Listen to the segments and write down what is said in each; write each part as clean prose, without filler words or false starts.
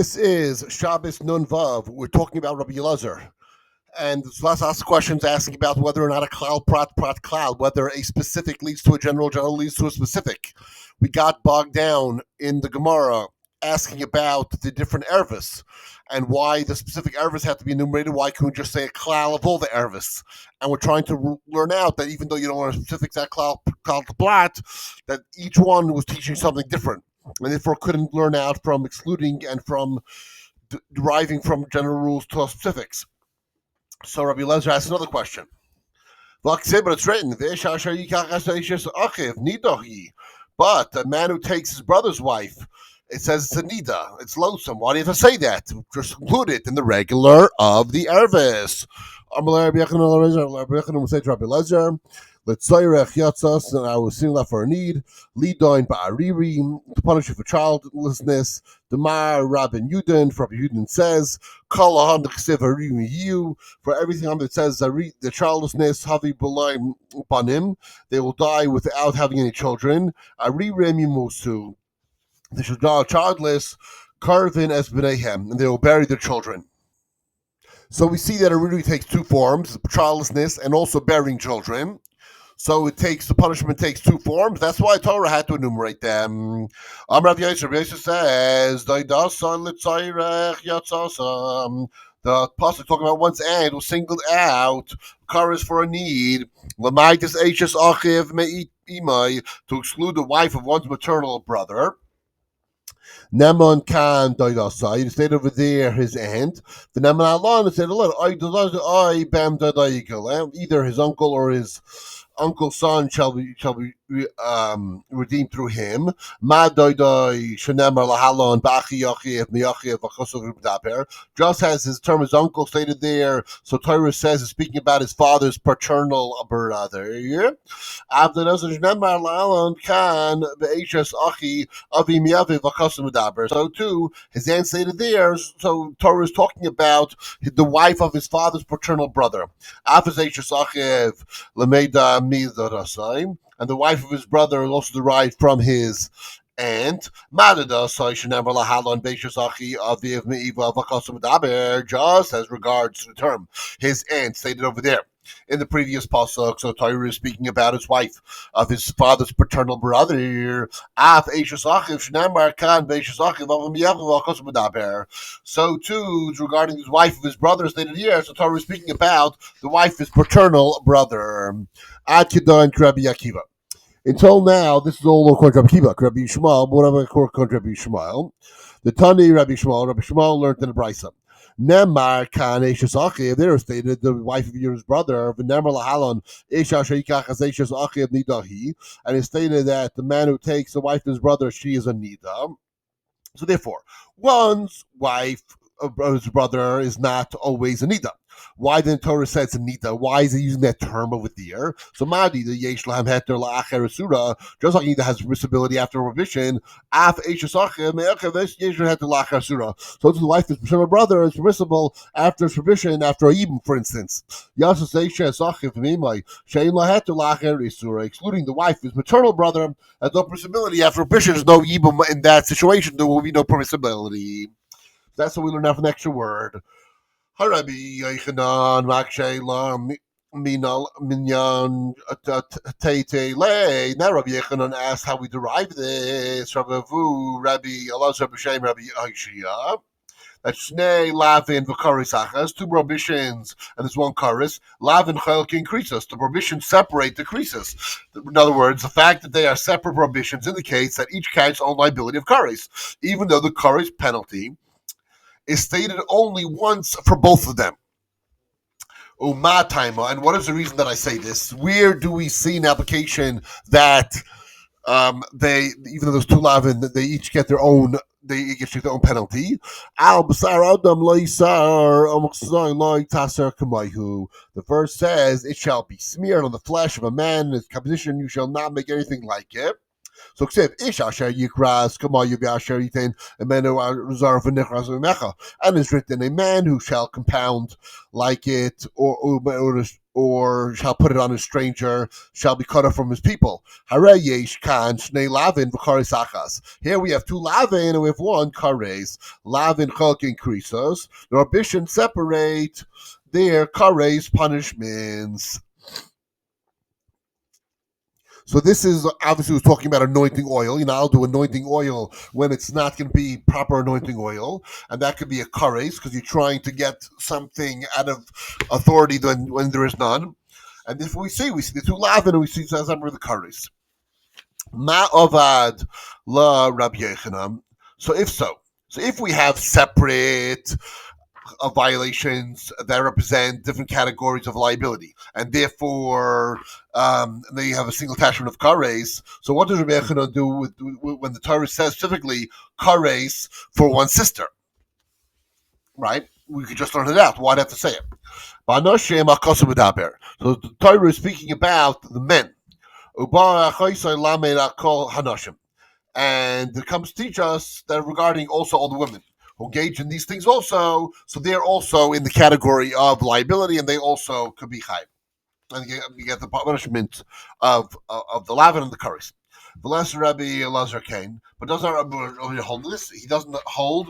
This is Shabbos Nun Vav. We're talking about Rabbi Elazar. And let's ask questions asking about whether or not a cloud, prat, cloud, whether a specific leads to a general, general leads to a specific. We got bogged down in the Gemara asking about the different ervis and why the specific ervis have to be enumerated. Why can't we just say a klal of all the ervis? And we're trying to learn out that even though you don't learn specifics that klal plat, that each one was teaching something different. And therefore couldn't learn out from excluding and from deriving from general rules to specifics. So Rabbi Elazar asks another question. But it's written, but a man who takes his brother's wife, it says it's a nida, it's loathsome. Why do you have to say that? Just include it in the regular of the ervis. Letzayrech yatzas, and I was singled out for a need. Lidoin ba'ariri, to punish you for childlessness. Demar Rabin Yudin, for Rabbi Yudin says, Kalahan you, for everything on that says the childlessness, Havi Balaim Banim, they will die without having any children. Aririm Yimusu, they shall die childless, Karvin as B'neihem, and they will bury their children. So we see that it really takes two forms, childlessness and also burying children. So the punishment takes two forms. That's why Torah had to enumerate them. Rav Yosef says, the pasuk talking about one's end was singled out, covers for a need, to exclude the wife of one's maternal brother. Naman Khan Daidasai, he stayed over there, his aunt. The Naman Alon said, either his uncle or his uncle's son shall be redeemed through him. Just as his term as uncle stated there, so Torah says, is speaking about his father's paternal brother. So too, his aunt stated there, so Torah is talking about the wife of his father's paternal brother. And the wife of his brother is also derived from his aunt. Just as regards the term, his aunt stated over there in the previous pasuk. So Torah is speaking about his wife of his father's paternal brother. So too, regarding his wife of his brother stated here. So Torah is speaking about the wife of his paternal brother. Ad Kedan Rabbi Akiva. Until now, this is all according to Rabbi Akiva. Rabbi Yishmael, whatever according to Rabbi Yishmael. The Tani Rabbi Yishmael learned in the Brisa. Nemar kan Eishes Achiv, there stated the wife of his brother, V'nemar lahalon Eisha sheikach as Eishes Achiv nidahi, and it stated that the man who takes the wife of his brother, she is a nida. So therefore, one's wife of his brother is not always a nida. Why then Torah says it's a nida? Why is he using that term over there? So Madi, the Yesh Lahem Heter La'acher Asura, just like nida has permissibility after revision, Af Eishes Achiv Me'achav Yesh Lahem Heter La'acher Asura. So to the wife of his brother is permissible after revision, after a Yibum, for instance. Yasas Eishes Achiv Mimai Shein Lahem Heter La'acher Asura, excluding the wife of his maternal brother, has no permissibility after revision. There's no Yibum in that situation. There will be no permissibility. That's what we learn out from the extra word. Harabi Yechanan Makshay Lam Minal Minyan Tate Le. Now Rabbi Yechanan asked how we derive this. Rabbi Elazar B'Shem Rabbi Aishia. That's Shnei Lavin V'Karis Achas, two prohibitions, and there's one Karis. Lavin Chelkin Krisos. The prohibitions separate the Krisos. In other words, the fact that they are separate prohibitions indicates that each carries its own liability of Karis, even though the Karis penalty is stated only once for both of them. Umataima, and what is the reason that I say this? Where do we see an application that they, even though there's two lavin, they each get their own penalty? The verse says, "It shall be smeared on the flesh of a man in his composition. You shall not make anything like it." So Ish Asher Yikras Kama Yubi Asher Yitain Amenu Reserve Nichras Mecha, and is written, a man who shall compound like it, or or shall put it on a stranger, shall be cut off from his people. Hare yesh kan shnei lavin v'kares achas. Here we have two lavin and we have one kares. Lavin chok increases. The Rabbi separate their kares punishments. So this is obviously was talking about anointing oil. I'll do anointing oil when it's not going to be proper anointing oil, and that could be a kares because you're trying to get something out of authority when there is none. And if we see the two lavin and we see some of the kares. Ma ovad la Rabbi Yechanan. So if we have separate violations that represent different categories of liability, and therefore they have a single attachment of kares. So what does Rabbi Yechanan do when the Torah says specifically kares for one sister? Right? We could just learn it out. Why'd I have to say it? So the Torah is speaking about the men. And it comes to teach us that regarding also all the women who engage in these things also, so they're also in the category of liability, and they also could be chayv. And you get the punishment of the lavin and the kares. The last Rabbi Elazar came, but doesn't Rabbi hold this? He doesn't hold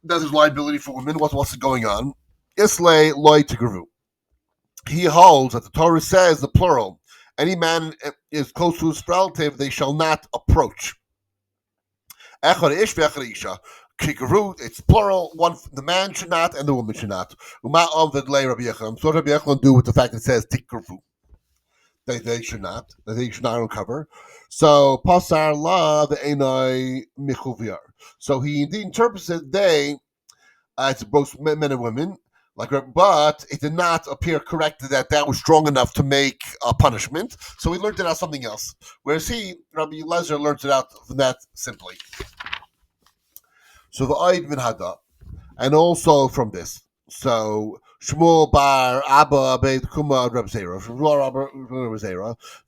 that there's liability for women. What's going on? Islay loy tigravu. He holds that the Torah says the plural. Any man is close to his relative, they shall not approach. Echad ish ve'echad isha. It's plural. One, the man should not, and the woman should not. Uma avdlei Rabbi Yechanan. So what Rabbi Yechanan do with the fact that it says tikruvu? They should not. That they should not uncover. So pasar la the enai michuviar. So he indeed interprets it. It's both men and women. But it did not appear correct that was strong enough to make a punishment. So he learned it out something else. Whereas Rabbi Elazar, learns it out from that simply. So the Oid bin Hada, and also from this. So Shmuel bar Abba Beid Kuma Reb Zera,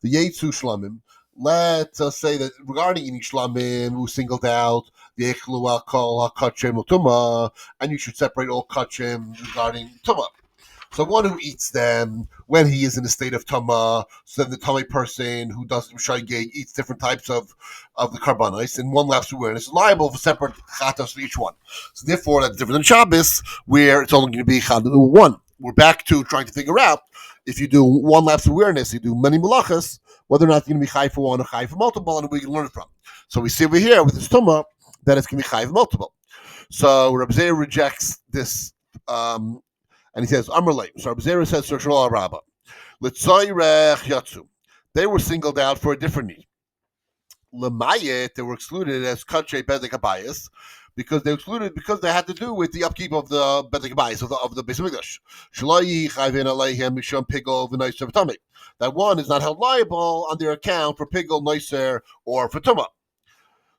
the Yetzu Shlamim. Let us say that regarding eating shlamim, who singled out the echlu kol hakachem utuma, and you should separate all kachem regarding tuma. So one who eats them when he is in a state of tama, so then the tummy person who does shaygeg eats different types of the karbanos, and one lapse awareness is liable for separate chatas for each one. So therefore, that's different than Shabbos, where it's only going to be one. We're back to trying to figure out if you do one lapse awareness, you do many malachas, whether or not it's going to be chai for one or chai for multiple, and we can learn it from. So we see over here with this tuma that it's going to be chai for multiple. So Reb Zera rejects this. And he says, Amrlay. So Rabbi Zera says, Shlomo Rabba. L'tzayrech yatsu. They were singled out for a different need. L'mayet, they were excluded as kachay bedek abayis, because they had to do with the upkeep of the bedek abayis, of the Beis Hamikdash. Shloyi chayvin aleihem misham pigol v'neiser v'tamik. That one is not held liable on their account for pigol, noiser, or for tumah.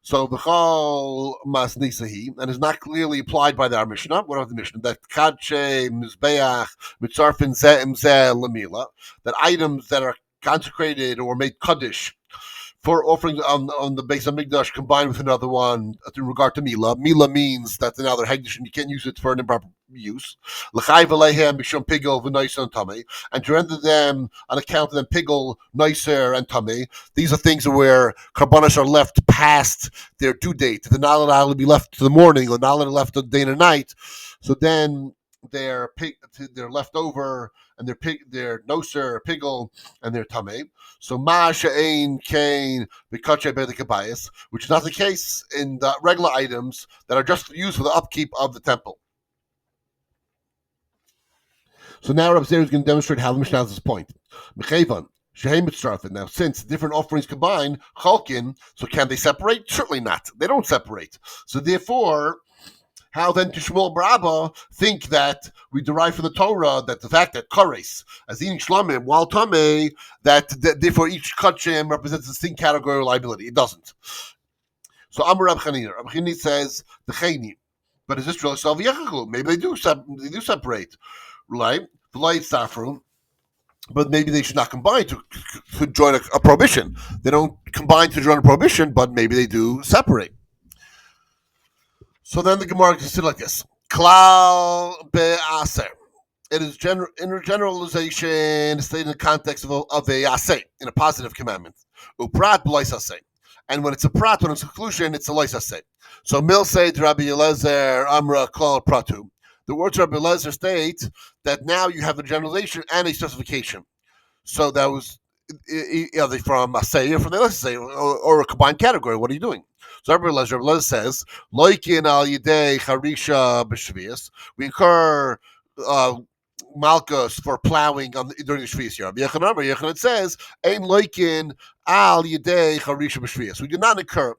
So v'chol mas nisahi, and is not clearly applied by our Mishnah. What about the Mishnah? That kadshe mizbeach mitzarfin ze'im ze lamila, that items that are consecrated or made kaddish for offerings on the Beis Hamikdash combined with another one in regard to Mila. Mila means that now they're hegdish and you can't use it for an improper use. L'chayv aleihem b'sham pigol v'neiser and tamei, and to render them on account of them pigol, neiser, and tamei. These are things where karbanos are left past their due date. They're not allowed to be left to the morning or not allowed to be left to the day and night. So then they're left over, and they're noser, pigol, and they're tamei. So ma she'ein kain b'kachay bedek abayis, which is not the case in the regular items that are just used for the upkeep of the temple. So now Rabbi Zera is going to demonstrate how the Mishnah has this point. Mechevan she'ein mitzarfin. Now, since different offerings combine chalkin, so can they separate? Certainly not. They don't separate. So therefore, how then to Shmuel Barabba think that we derive from the Torah that the fact that kares, as eating shlamim, while tamei, that therefore each kachem represents a distinct category of liability? It doesn't. So Amar Rab Chanina. Rab Chanina says the chayni, but is this really so? Maybe they do separate, right? The light saffron. But maybe they should not combine to join a prohibition. They don't combine to join a prohibition, but maybe they do separate. So then the Gemara considered like this: Klal be'aser. it is in generalization stated in the context of a asay, in a positive commandment. Uprat b'lois asay. And when it's a prat, when it's a conclusion, it's a lois asay. So Mil say to Rabbi Eliezer Amra Klal Pratu. The words of Rabbi Eliezer state that now you have a generalization and a specification. So that was either from asay or from the asay or a combined category. What are you doing? So Rabbi Eliezer says, Loikin al yidei charisha b'shvius. We incur malchus for plowing during the Shvius year. Yechon says, Ein loikin al yidei charisha b'shvius. We do not incur.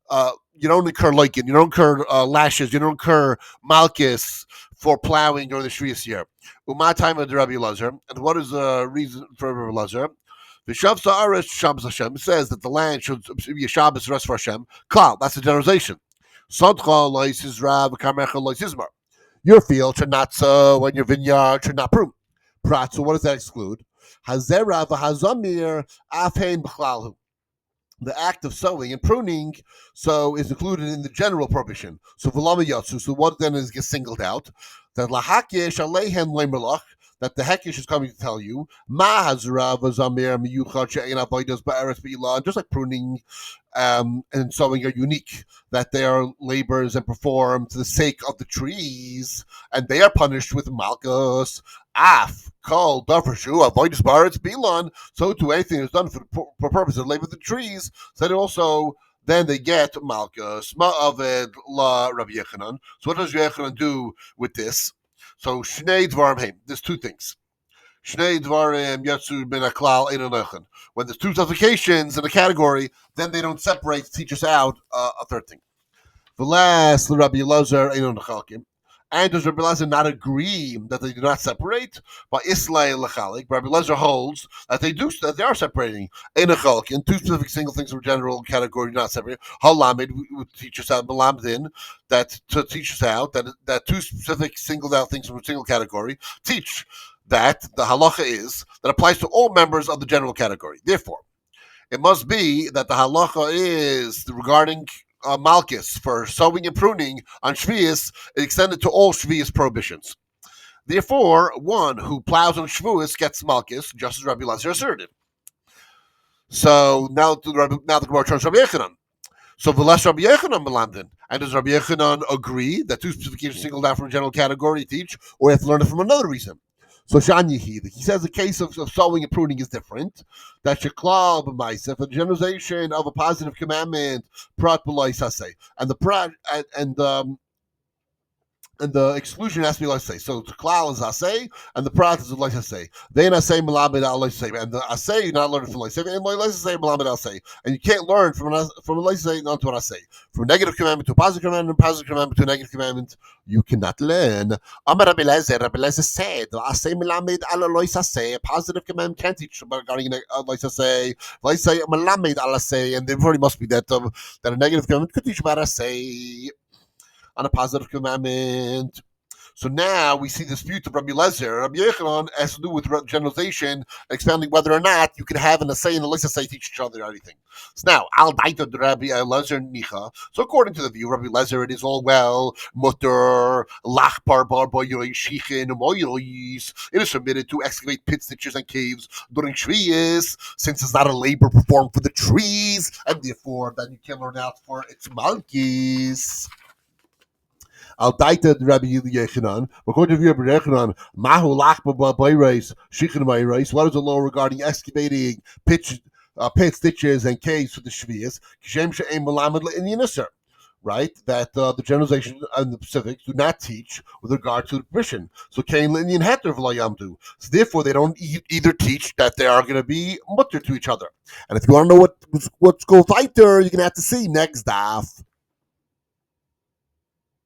You don't incur loikin. You don't incur lashes. You don't incur malchus for plowing during the Shvius year. Uma time of the Rabbi Eliezer. And what is the reason for Rabbi Eliezer? The Shabbos Aretz Shabbos Hashem says that the land should be a Shabbos rest for Hashem. Klal, that's a generalization. Sodcha lois Yisra v'kamecha lois Yizmar. Your field should not sow, and your vineyard should not prune. Prat. So what does that exclude? Hazera v'hazamir afhein b'chlalu. The act of sowing and pruning is included in the general prohibition. So v'lama yatsu. So what then gets singled out? That lahakish aleihen leimerlach. That the Hekish is coming to tell you, Ma hazra v'zamir miyuchad she'ein avodas ba'eretz b'ilah, just like pruning and sowing are unique, that they are labors and performed to the sake of the trees, and they are punished with malchus. Af kol davershu avodas ba'eretz b'ilah. So to anything that's done for purpose of labor of the trees, so that also then they get malchus. Ma'aved la Rabbi Yechanan. So what does Rabbi Yechanan do with this? So Shnei Dvarim Heim. There's two things. Shnei Dvarim Yatsu Ben Aklal Ein Alechen. When there's two specifications in a category, then they don't separate to teach us out a third thing. The last, Rabbi Eliezer Ein Nechalkim. And does Rabbi Eliezer not agree that they do not separate? By Islay Lechalik, Rabbi Eliezer holds that they are separating Ein Nechalkim, two specific single things from general category do not separate. Halamed would teach us out, Malamdin, that to teach us out that two specific singled out things from a single category teach that the halacha is that applies to all members of the general category. Therefore, it must be that the halacha is regarding malchus for sowing and pruning on Shvius extended to all Shvius prohibitions. Therefore, one who plows on Shavuos gets malchus, just as Rabbi Eliezer asserted. So now the Gemara turns to Rabbi Yechanan. So v'les Rabbi Yechanan melamdin. And does Rabbi Yechanan agree that two specifications singled out from a general category teach, or have to learn it from another reason? So Shan Yehid, he says the case of sowing and pruning is different. That sheklal b'maisef, a generalization of a positive commandment, prat b'lois hasei, and the prat and the exclusion has to be lois hasei. So the klal is hasei, and the prat is lois hasei. They hasei melamed al lois hasei, and the hasei you're not learning from lois hasei, and lois hasei melamed al hasei, and you can't learn from a lois hasei not to an hasei. From a negative commandment to a positive commandment to a negative commandment, you cannot learn. Amar Rabbi Eliezer said, hasei melamed al lois hasei, a positive commandment can't teach regarding lois hasei. Lois hasei melamed al hasei, and therefore it must be that a negative commandment could teach about hasei on a positive commandment. So now we see the dispute of Rabbi Eliezer. Rabbi Yechanan has to do with generalization, expounding whether or not you can have an assay and a list assay teach each other or anything. So now, al daita Rabbi Eliezer nicha. So according to the view of Rabbi Eliezer, it is all well, mutter, lachpar bar boyoy shichin moyois. It is permitted to excavate pit ditches and caves during Shvius, since it's not a labor performed for the trees, and therefore then you can learn out for its monkeys. Al daita Rabbi Yechanan. According to Rabbi Yechanan, mahu lachba b'bayreis shichin b'bayreis. What is the law regarding excavating pits, ditches, and caves for the shvius? Kishem she'em melamed le'inyanisser. Right, that the generalization and the Pacifics do not teach with regard to the permission. So kain le'inyan heter v'layamdu. So therefore, they don't either teach that they are going to be mutter to each other. And if you want to know what's go weiter, you're going to have to see next daf.